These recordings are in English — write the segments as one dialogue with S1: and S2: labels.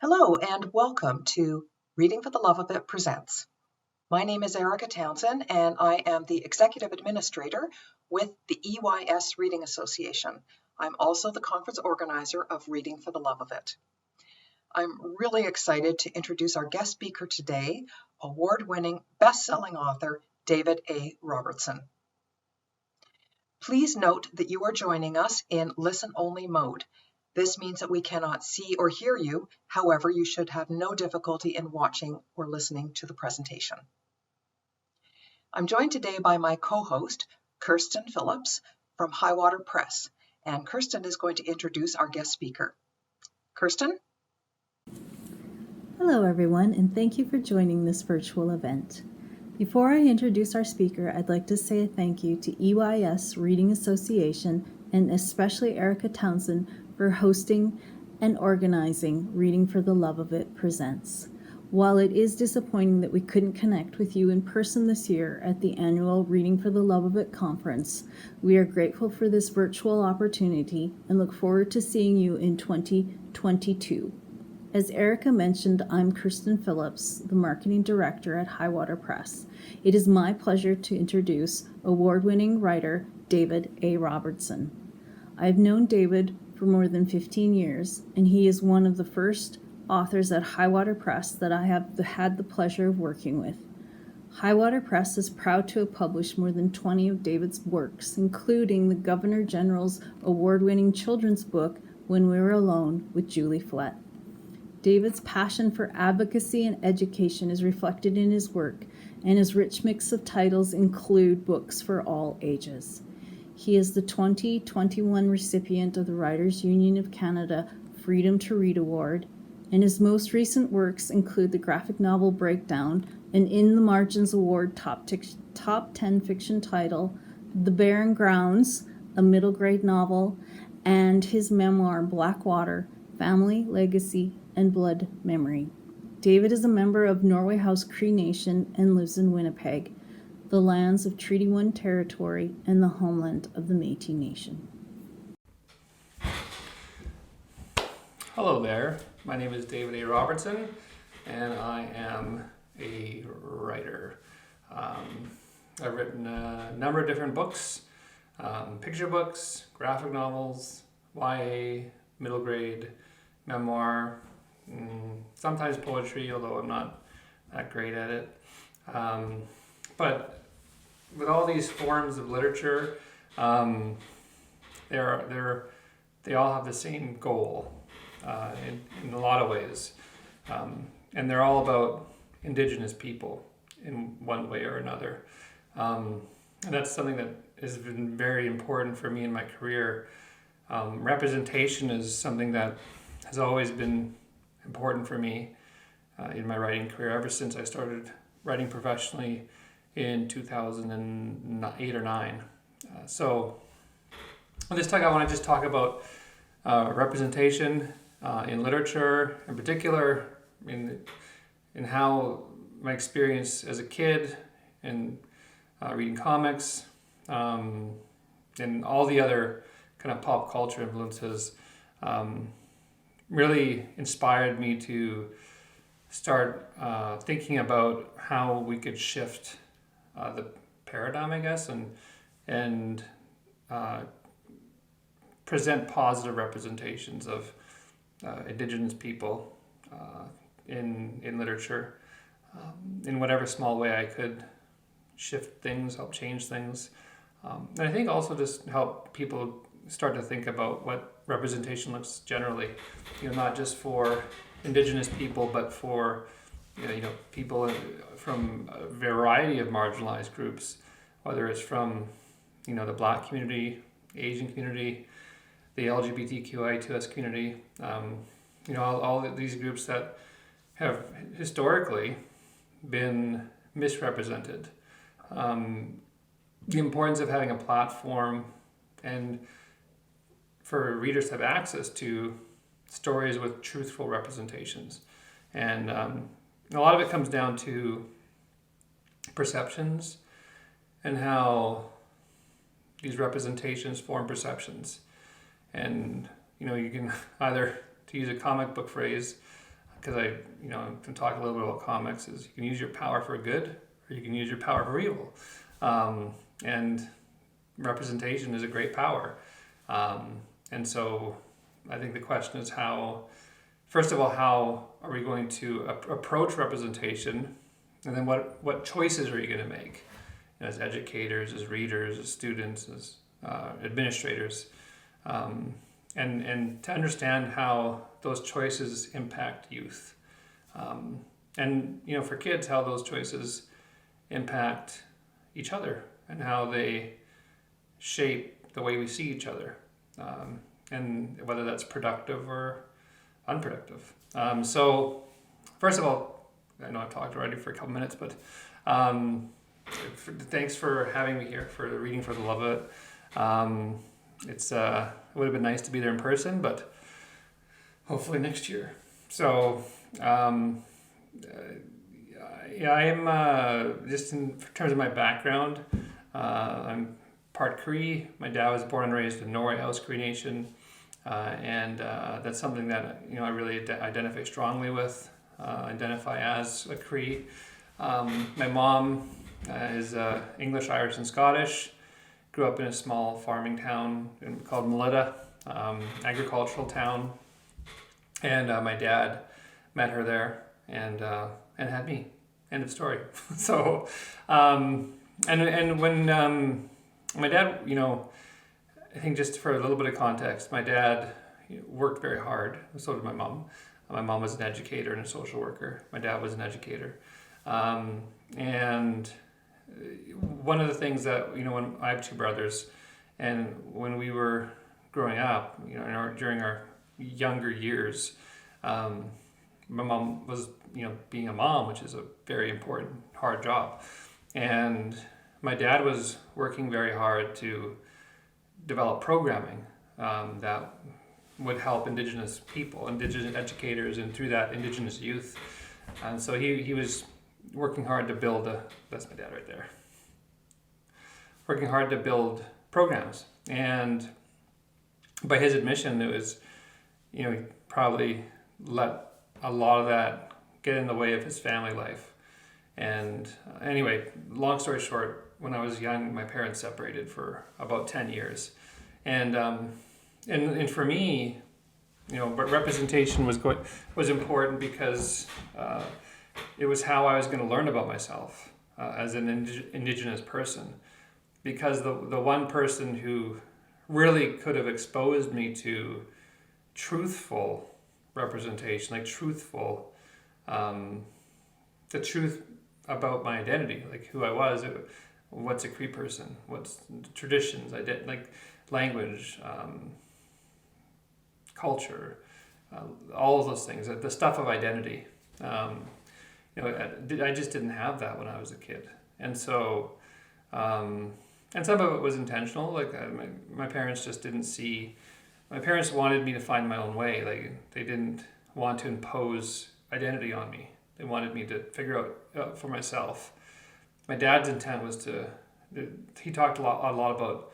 S1: Hello and welcome to Reading for the Love of It Presents. My name is Erica Townsend and I am the Executive Administrator with the EYS Reading Association. I'm also the conference organizer of Reading for the Love of It. I'm really excited to introduce our guest speaker today, award-winning, best-selling author David A. Robertson. Please note that you are joining us in listen-only mode. This means that we cannot see or hear you. However, you should have no difficulty in watching or listening to the presentation. I'm joined today by my co-host, Kirsten Phillips from Highwater Press, and Kirsten is going to introduce our guest speaker. Kirsten?
S2: Hello everyone, and thank you for joining this virtual event. Before I introduce our speaker, I'd like to say a thank you to EYS Reading Association and especially Erica Townsend for hosting and organizing Reading for the Love of It Presents. While it is disappointing that we couldn't connect with you in person this year at the annual Reading for the Love of It conference, we are grateful for this virtual opportunity and look forward to seeing you in 2022. As Erica mentioned, I'm Kirsten Phillips, the Marketing Director at Highwater Press. It is my pleasure to introduce award-winning writer David A. Robertson. I've known David for more than 15 years, and he is one of the first authors at Highwater Press that I have had the pleasure of working with. Highwater Press is proud to have published more than 20 of David's works, including the Governor General's award-winning children's book, When We Were Alone, with Julie Flett. David's passion for advocacy and education is reflected in his work, and his rich mix of titles include books for all ages. He is the 2021 recipient of the Writers' Union of Canada Freedom to Read Award, and his most recent works include the graphic novel Breakdown, an In the Margins Award top 10 fiction title, The Barren Grounds, a middle grade novel, and his memoir Blackwater, Family, Legacy, and Blood Memory. David is a member of Norway House Cree Nation and lives in Winnipeg, the lands of Treaty 1 territory and the homeland of the Métis Nation.
S3: Hello there, my name is David A. Robertson and I am a writer. I've written a number of different books, picture books, graphic novels, YA, middle grade, memoir, sometimes poetry, although I'm not that great at it. But with all these forms of literature, they all have the same goal in a lot of ways. And they're all about Indigenous people in one way or another. And that's something that has been very important for me in my career. Representation is something that has always been important for me in my writing career ever since I started writing professionally in 2008 or 9. So on this talk I want to just talk about representation in literature, in particular in how my experience as a kid in reading comics and all the other kind of pop culture influences really inspired me to start thinking about how we could shift the paradigm, I guess, and present positive representations of Indigenous people in literature in whatever small way I could shift things, help change things. And I think also just help people start to think about what representation looks generally, not just for Indigenous people, but for people from a variety of marginalized groups, whether it's from the Black community, Asian community, the LGBTQI2S community, all of these groups that have historically been misrepresented. The importance of having a platform and for readers to have access to stories with truthful representations. And a lot of it comes down to perceptions and how these representations form perceptions. And you can either, to use a comic book phrase, because I can talk a little bit about comics, is you can use your power for good or you can use your power for evil. And representation is a great power. And so I think the question is first of all, how are we going to approach representation? And then what choices are you going to make as educators, as readers, as students, as administrators? And to understand how those choices impact youth. And for kids, how those choices impact each other and how they shape the way we see each other, and whether that's productive or unproductive. So first of all, I know I've talked already for a couple minutes, but thanks for having me here for Reading for the Love of It. It would have been nice to be there in person, but hopefully next year. So I am, just in terms of my background, I'm part Cree. My dad was born and raised in Norway House Cree Nation, and that's something that I really identify strongly with. Identify as a Cree. My mom is English, Irish, and Scottish. Grew up in a small farming town called Melita, agricultural town, and my dad met her there and had me. End of story. So, and when my dad, I think just for a little bit of context, my dad worked very hard. So did my mom. My mom was an educator and a social worker. My dad was an educator. And one of the things that, when I have two brothers, and when we were growing up, during our younger years, my mom was, being a mom, which is a very important, hard job. And my dad was working very hard to develop programming that would help Indigenous people, Indigenous educators, and through that, Indigenous youth. And so he was working hard to build that's my dad right there. Working hard to build programs. And by his admission, it was, he probably let a lot of that get in the way of his family life. And anyway, long story short, when I was young, my parents separated for about 10 years. And for me, but representation was important because it was how I was going to learn about myself as an Indigenous person. Because the one person who really could have exposed me to truthful representation, like truthful, the truth about my identity, like who I was, what's a Cree person, what's traditions, like language, culture, all of those things, the stuff of identity. I just didn't have that when I was a kid. And so, and some of it was intentional. Like my parents just didn't see, my parents wanted me to find my own way. Like they didn't want to impose identity on me. They wanted me to figure out for myself. My dad's intent was he talked a lot about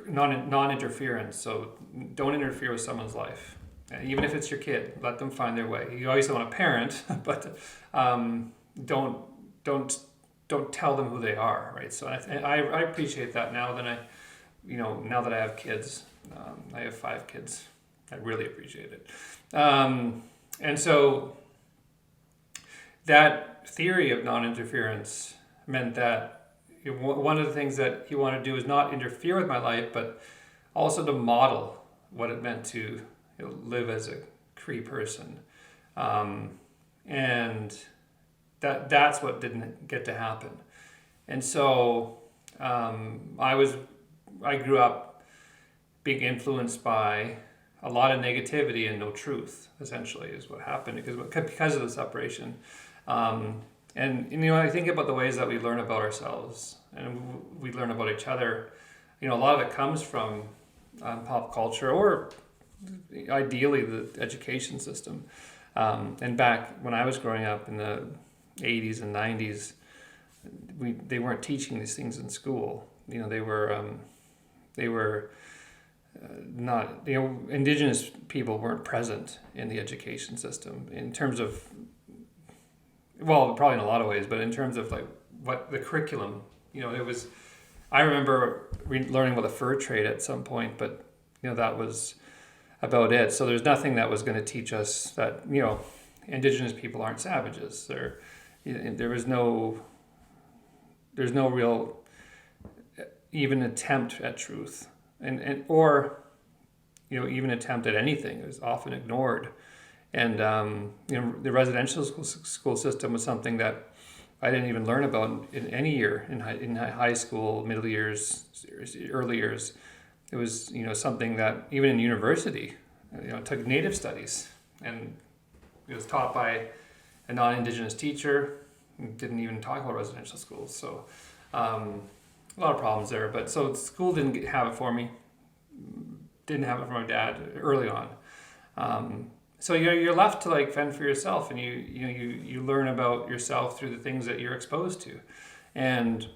S3: non-interference. So don't interfere with someone's life. Even if it's your kid, let them find their way. You always want to parent, but don't tell them who they are, right? So I appreciate that now that now that I have kids. I have 5 kids. I really appreciate it. And so that theory of non-interference meant that one of the things that he wanted to do is not interfere with my life, but also to model what it meant to live as a Cree person. And that's what didn't get to happen. And so I grew up being influenced by a lot of negativity and no truth, essentially, is what happened because of the separation. And I think about the ways that we learn about ourselves and we learn about each other. A lot of it comes from pop culture or ideally the education system. And back when I was growing up in the 80s and 90s, they weren't teaching these things in school. They were not, Indigenous people weren't present in the education system in terms of, well, probably in a lot of ways, but in terms of like what the curriculum, it was, I remember learning about the fur trade at some point, but that was about it. So there's nothing that was going to teach us that, Indigenous people aren't savages. There's no real even attempt at truth, or even attempt at anything. It was often ignored. And the residential school system was something that I didn't even learn about in any year in high school, middle years, early years. It was something that even in university, took Native studies, and it was taught by a non-Indigenous teacher. Didn't even talk about residential schools. So a lot of problems there. But so school didn't have it for me. Didn't have it for my dad early on. So you're left to like fend for yourself, and you learn about yourself through the things that you're exposed to. And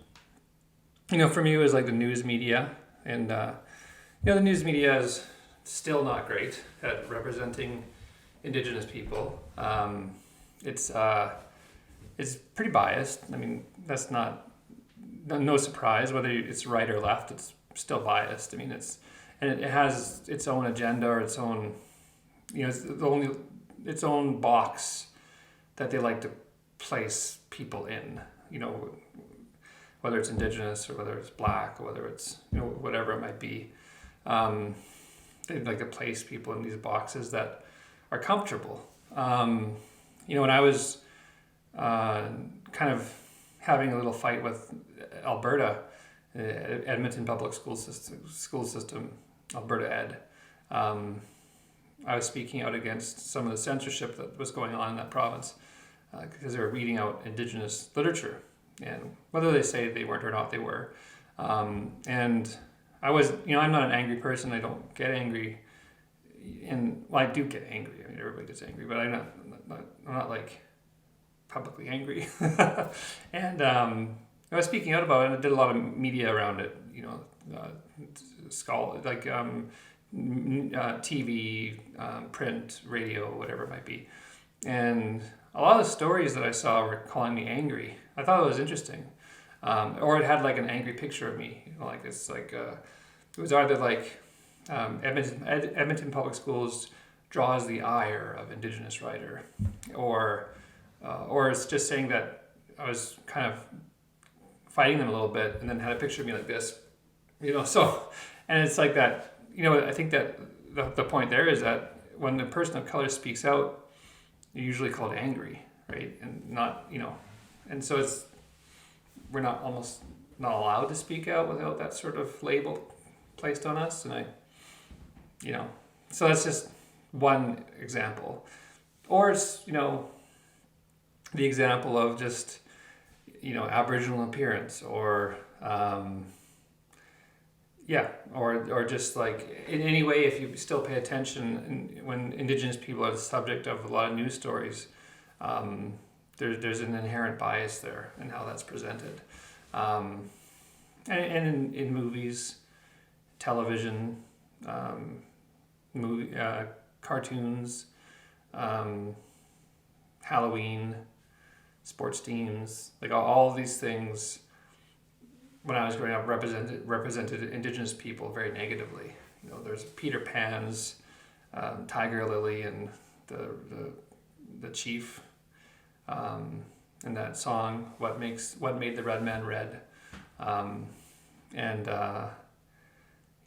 S3: for me, it was like the news media, and the news media is still not great at representing Indigenous people. It's pretty biased. I mean, that's no surprise whether it's right or left. It's still biased. I mean, it has its own agenda or its own, it's its own box that they like to place people in. Whether it's Indigenous or whether it's Black or whether it's whatever it might be. They like to place people in these boxes that are comfortable. When I was kind of having a little fight with Alberta, Edmonton Public School System, Alberta Ed, I was speaking out against some of the censorship that was going on in that province because they were reading out Indigenous literature, and whether they say they weren't or not, they were. And I was, I'm not an angry person. I don't get angry, I do get angry. I mean, everybody gets angry, but I'm not like publicly angry. And I was speaking out about it, and I did a lot of media around it. TV, print, radio, whatever it might be. And a lot of the stories that I saw were calling me angry. I thought it was interesting. Or it had like an angry picture of me. It was either like Edmonton Public Schools draws the ire of Indigenous writer, or it's just saying that I was kind of fighting them a little bit, and then had a picture of me like this, So, and it's like that. I think that the point there is that when the person of color speaks out, you're usually called angry, right? And not, and so we're almost not allowed to speak out without that sort of label placed on us. And so that's just one example. Or it's, the example of just, Aboriginal appearance, or, or just like in any way, if you still pay attention, when Indigenous people are the subject of a lot of news stories, there's an inherent bias there in how that's presented. And in movies, television, cartoons, Halloween, sports teams, like all of these things, when I was growing up, represented Indigenous people very negatively. There's Peter Pan's, Tiger Lily, and the chief, and that song, what made the red man red,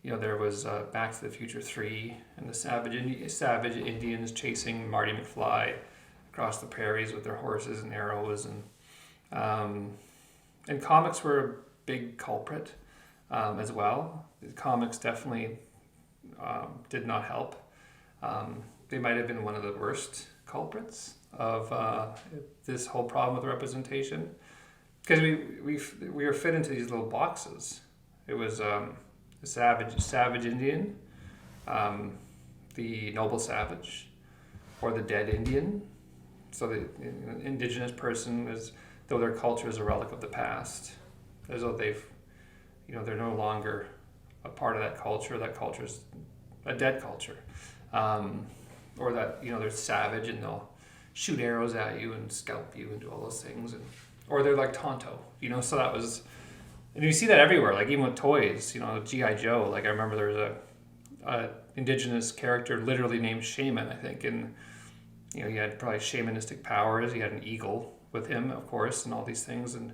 S3: there was Back to the Future 3, and the savage Indians chasing Marty McFly across the prairies with their horses and arrows, and comics were a big culprit as well. The comics definitely did not help. They might have been one of the worst culprits of this whole problem with representation, because we were fit into these little boxes. It was the savage Indian, the noble savage, or the dead Indian. So the Indigenous person is, though their culture is a relic of the past, as though they're no longer a part of that culture. That culture's a dead culture, or that they're savage and they'll shoot arrows at you and scalp you and do all those things, or they're like Tonto, so that was, and you see that everywhere, like even with toys, G.I. Joe. Like I remember there was a Indigenous character literally named Shaman, I think, and he had probably shamanistic powers. He had an eagle with him, of course, and all these things. And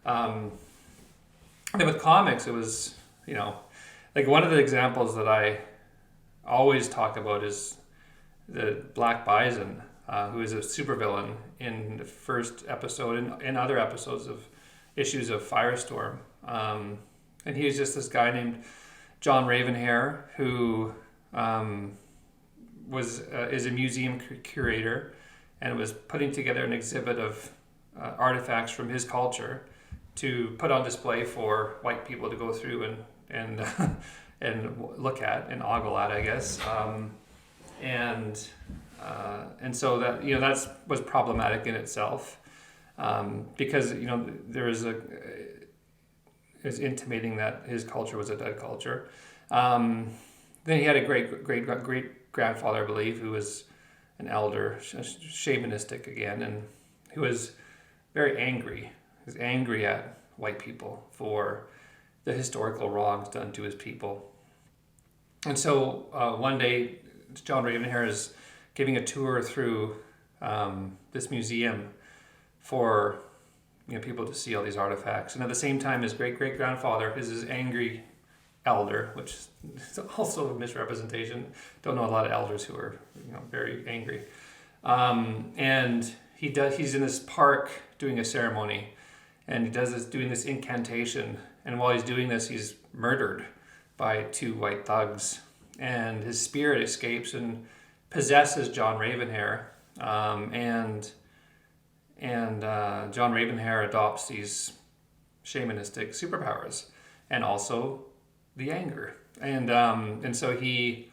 S3: then with comics, it was, like one of the examples that I always talk about is the Black Bison, who is a supervillain in the first episode and other episodes of issues of Firestorm. And he's just this guy named John Ravenhair, who is a museum curator and was putting together an exhibit of artifacts from his culture to put on display for white people to go through and look at and ogle at, I guess. And so that that was problematic in itself, because there is is intimating that his culture was a dead culture. Then he had a great grandfather, I believe, who was an elder, shamanistic again, and who was very angry. He was angry at white people for the historical wrongs done to his people. And so one day, John Ravenhair is giving a tour through this museum for people to see all these artifacts. And at the same time, his great-great-grandfather is his angry elder, which is also a misrepresentation. Don't know a lot of elders who are very angry. And he's in this park doing a ceremony, and he doing this incantation. And while he's doing this, he's murdered by two white thugs, and his spirit escapes and possesses John Ravenhair, and John Ravenhair adopts these shamanistic superpowers and also the anger, and so he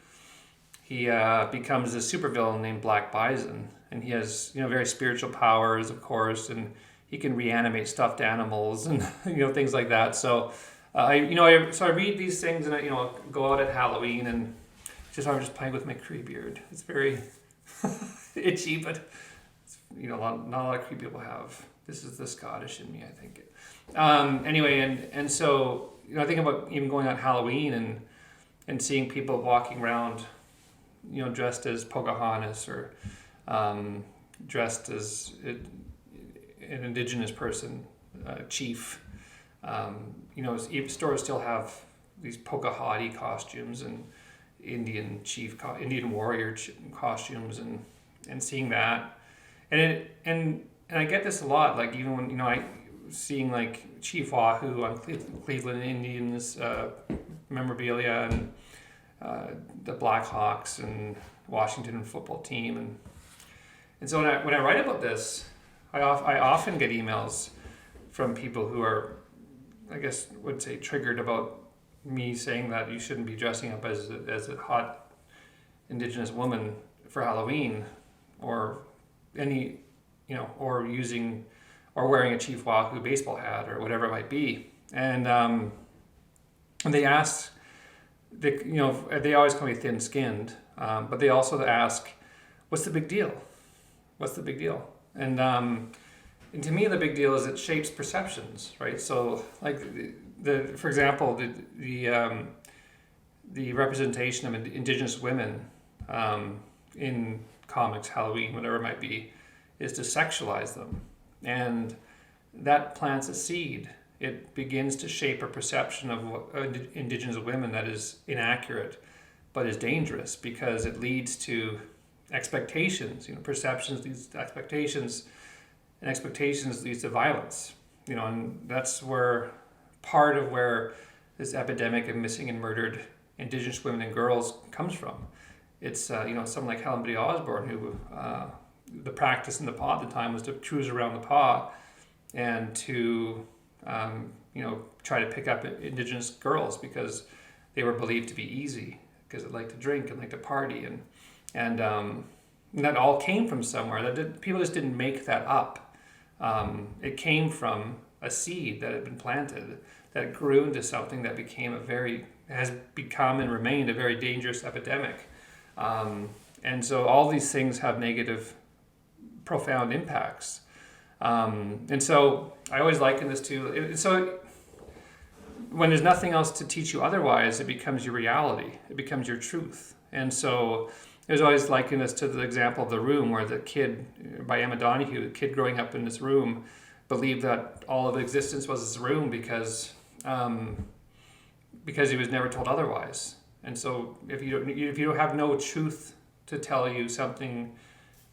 S3: becomes a supervillain named Black Bison, and he has very spiritual powers, of course, and he can reanimate stuffed animals and things like that. So I read these things, and I go out at Halloween, and I'm just playing with my Cree beard. It's very itchy, but not a lot of Cree people have. This is the Scottish in me, I think. Anyway, and so I think about even going out Halloween and seeing people walking around, dressed as Pocahontas or dressed as an Indigenous person, chief. Stores still have these Pocahontas costumes and Indian warrior costumes, and seeing that, and I get this a lot. Like even when I seeing like Chief Wahoo on Cleveland Indians memorabilia, and the Blackhawks and Washington football team, and so when I write about this, I often get emails from people who are, I guess, would say triggered about me saying that you shouldn't be dressing up as a hot Indigenous woman for Halloween, or any, or using, or wearing a Chief Wahoo baseball hat or whatever it might be. And they ask, they always call me thin-skinned, but they also ask, what's the big deal? What's the big deal? And to me, the big deal is it shapes perceptions, right? So, like for example, the representation of Indigenous women in comics, Halloween, whatever it might be, is to sexualize them, and that plants a seed. It begins to shape a perception of Indigenous women that is inaccurate, but is dangerous, because it leads to expectations. Perceptions leads to expectations, and expectations leads to violence. And that's where part of where this epidemic of missing and murdered Indigenous women and girls comes from. It's someone like Helen B. Osborne, who the practice in the paw at the time was to cruise around the paw and to try to pick up Indigenous girls because they were believed to be easy, because they like to drink and like to party, and that all came from somewhere. People just didn't make that up. It came from a seed that had been planted, that grew into something that became a very, has become and remained a very dangerous epidemic. And so all these things have negative, profound impacts. And so I always liken this to, so when there's nothing else to teach you otherwise, it becomes your reality. It becomes your truth. And so there's always likened this to the example of The Room, where the kid, by Emma Donoghue, the kid growing up in this room, believed that all of existence was this room because he was never told otherwise. And so if you don't have no truth to tell you something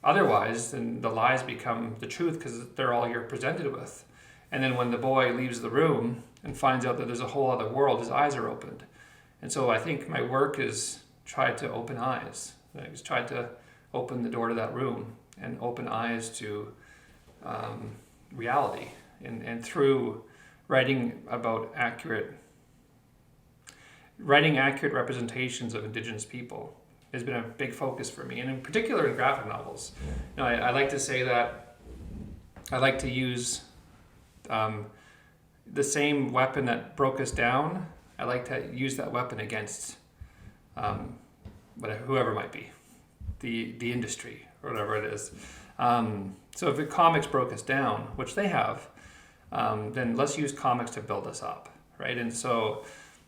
S3: otherwise, then the lies become the truth because they're all you're presented with. And then when the boy leaves the room and finds out that there's a whole other world, his eyes are opened. And so I think my work is try to open eyes. I just tried to open the door to that room and open eyes to reality. And through writing accurate representations of Indigenous people has been a big focus for me, and in particular in graphic novels. You know, I like to say that I like to use the same weapon that broke us down. I like to use that weapon against whoever it might be, the industry or whatever it is. So if the comics broke us down, which they have, then let's use comics to build us up, right? And so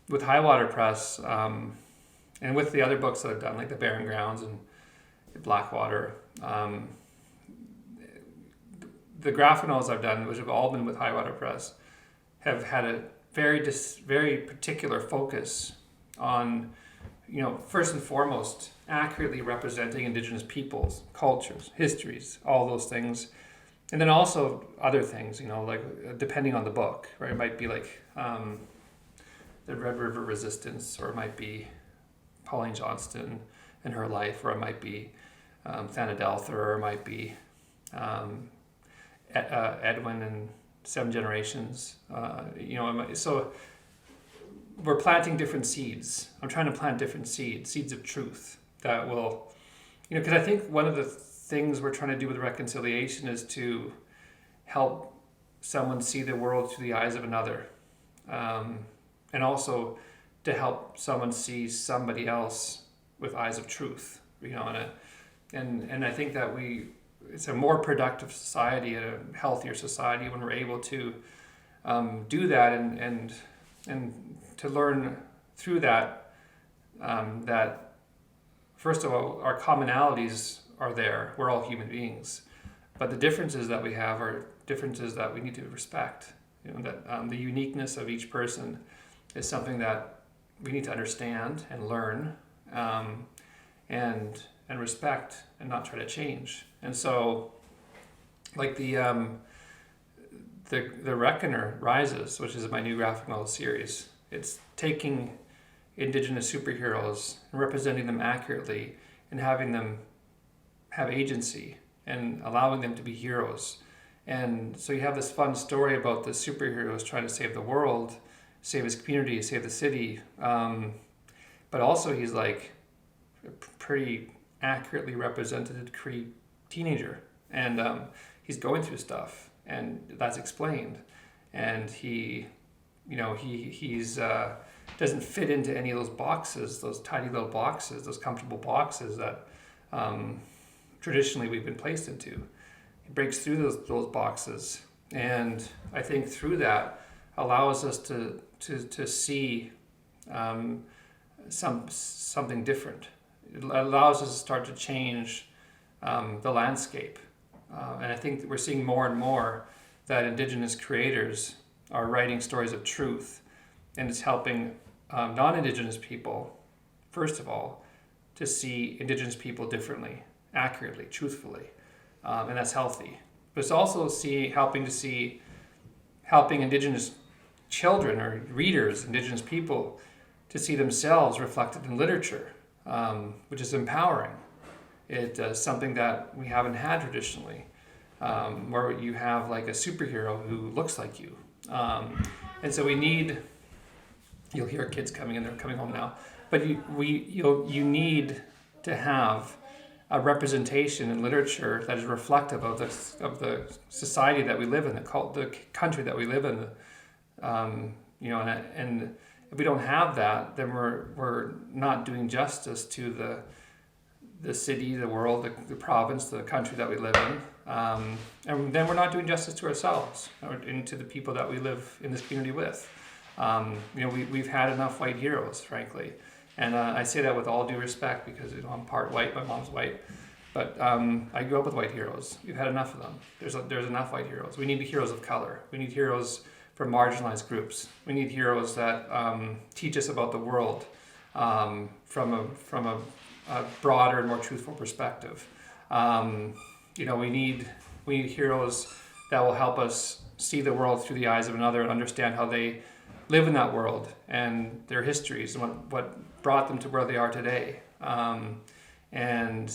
S3: with Highwater Press, and with the other books that I've done, like The Barren Grounds and Blackwater, the graphic novels I've done, which have all been with Highwater Press, have had a very particular focus on, you know, first and foremost, accurately representing Indigenous peoples, cultures, histories, all those things. And then also other things, you know, like depending on the book, right? It might be like the Red River Resistance, or it might be Pauline Johnston and her life, or it might be Thanadelthar, or it might be Edwin and Seven Generations. You know, so we're planting different seeds. I'm trying to plant different seeds of truth that will, you know, because I think one of the things we're trying to do with reconciliation is to help someone see the world through the eyes of another, and also to help someone see somebody else with eyes of truth, you know, and I think that it's a more productive society, a healthier society, when we're able to do that and to learn through that, that first of all, our commonalities are there. We're all human beings, but the differences that we have are differences that we need to respect. You know, that the uniqueness of each person is something that we need to understand and learn, and respect, and not try to change. And so, like the Reckoner Rises, which is my new graphic novel series, it's taking Indigenous superheroes and representing them accurately and having them have agency and allowing them to be heroes. And so you have this fun story about the superheroes trying to save the world, save his community, save the city. But also he's like a pretty accurately represented Cree teenager. And he's going through stuff, and that's explained. And he doesn't fit into any of those boxes, those tiny little boxes, those comfortable boxes that traditionally we've been placed into. He breaks through those boxes, and I think through that allows us to see something different. It allows us to start to change the landscape, and I think that we're seeing more and more that Indigenous creators are writing stories of truth, and it's helping non-Indigenous people, first of all, to see Indigenous people differently, accurately, truthfully, and that's healthy. But it's also helping Indigenous children or readers, Indigenous people, to see themselves reflected in literature, which is empowering. It's something that we haven't had traditionally, where you have like a superhero who looks like you. And so you'll hear kids coming in, they're coming home now, but you need to have a representation in literature that is reflective of the society that we live in, the country that we live in, you know, and if we don't have that, then we're not doing justice to the city, the world, the province, the country that we live in. And then we're not doing justice to ourselves and to the people that we live in this community with. We've had enough white heroes, frankly. And I say that with all due respect because I'm part white, my mom's white. But I grew up with white heroes. We've had enough of them. There's enough white heroes. We need heroes of color. We need heroes from marginalized groups. We need heroes that teach us about the world from a broader and more truthful perspective. We need heroes that will help us see the world through the eyes of another and understand how they live in that world and their histories and what brought them to where they are today. And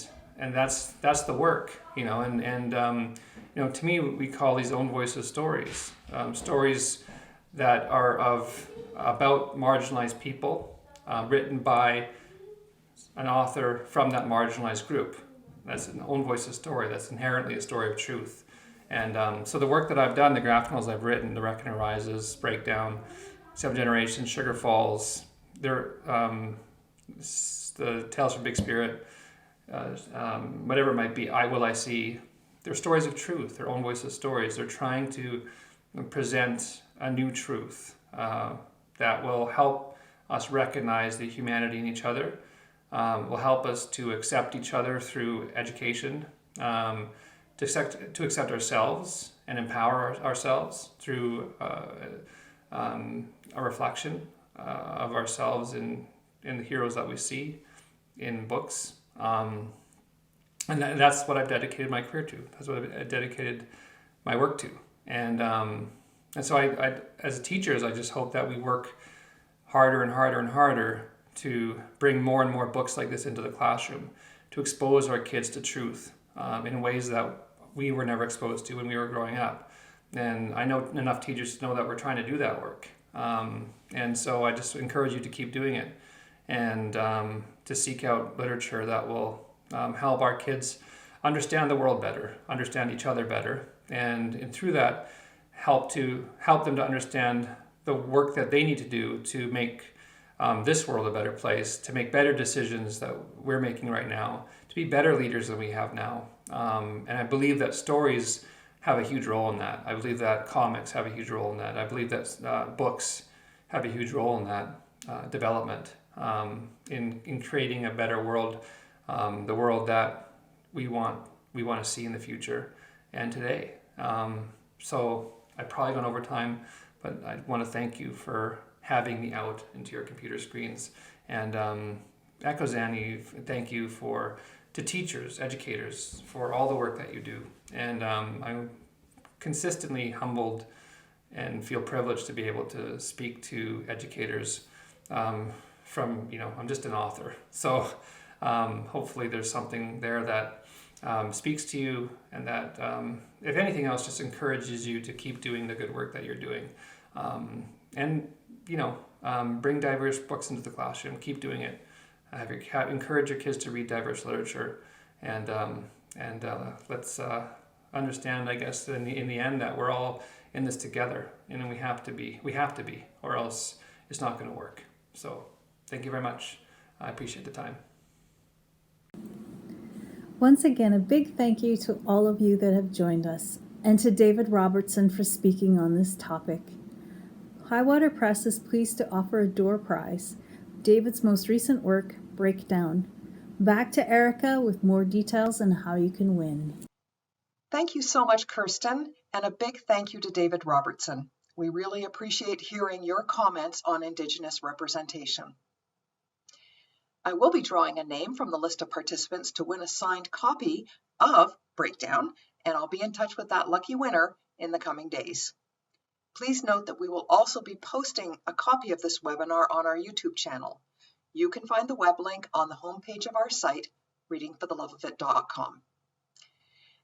S3: that's the work, to me, we call these own voices stories, stories that are about marginalized people, written by an author from that marginalized group. That's an own voices story. That's inherently a story of truth. And so the work that I've done, the graphic novels I've written, The Reckoner Rises, Breakdown, Seven Generations, Sugar Falls, they're the Tales from Big Spirit, whatever it might be, I See. They're stories of truth. They're own voices stories. They're trying to present a new truth that will help us recognize the humanity in each other, will help us to accept each other through education, to accept ourselves and empower ourselves through a reflection of ourselves in the heroes that we see in books. And that's what I've dedicated my career to. That's what I've dedicated my work to. And so I as teachers, I just hope that we work harder and harder and harder to bring more and more books like this into the classroom, to expose our kids to truth in ways that we were never exposed to when we were growing up. And I know enough teachers to know that we're trying to do that work. And so I just encourage you to keep doing it and to seek out literature that will help our kids understand the world better, understand each other better, and through that help them to understand the work that they need to do to make this world a better place, to make better decisions that we're making right now, to be better leaders than we have now. And I believe that stories have a huge role in that. I believe that comics have a huge role in that. I believe that books have a huge role in that development, in creating a better world, the world that we want to see in the future and today. So I've probably gone over time, but I want to thank you for having me out into your computer screens. And echo Zanny, thank you to teachers, educators, for all the work that you do. And I'm consistently humbled and feel privileged to be able to speak to educators I'm just an author. So hopefully there's something there that speaks to you and that, if anything else, just encourages you to keep doing the good work that you're doing. Bring diverse books into the classroom. Keep doing it. Encourage your kids to read diverse literature, and let's understand, I guess, in the end, that we're all in this together, and we have to be, or else it's not going to work. So, thank you very much. I appreciate the time.
S2: Once again, a big thank you to all of you that have joined us, and to David Robertson for speaking on this topic. Highwater Press is pleased to offer a door prize, David's most recent work, Breakdown. Back to Erica with more details on how you can win.
S1: Thank you so much, Kirsten, and a big thank you to David Robertson. We really appreciate hearing your comments on Indigenous representation. I will be drawing a name from the list of participants to win a signed copy of Breakdown, and I'll be in touch with that lucky winner in the coming days. Please note that we will also be posting a copy of this webinar on our YouTube channel. You can find the web link on the homepage of our site, readingfortheloveofit.com.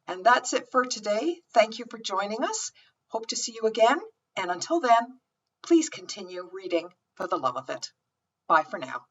S1: And that's it for today. Thank you for joining us. Hope to see you again. And until then, please continue reading for the love of it. Bye for now.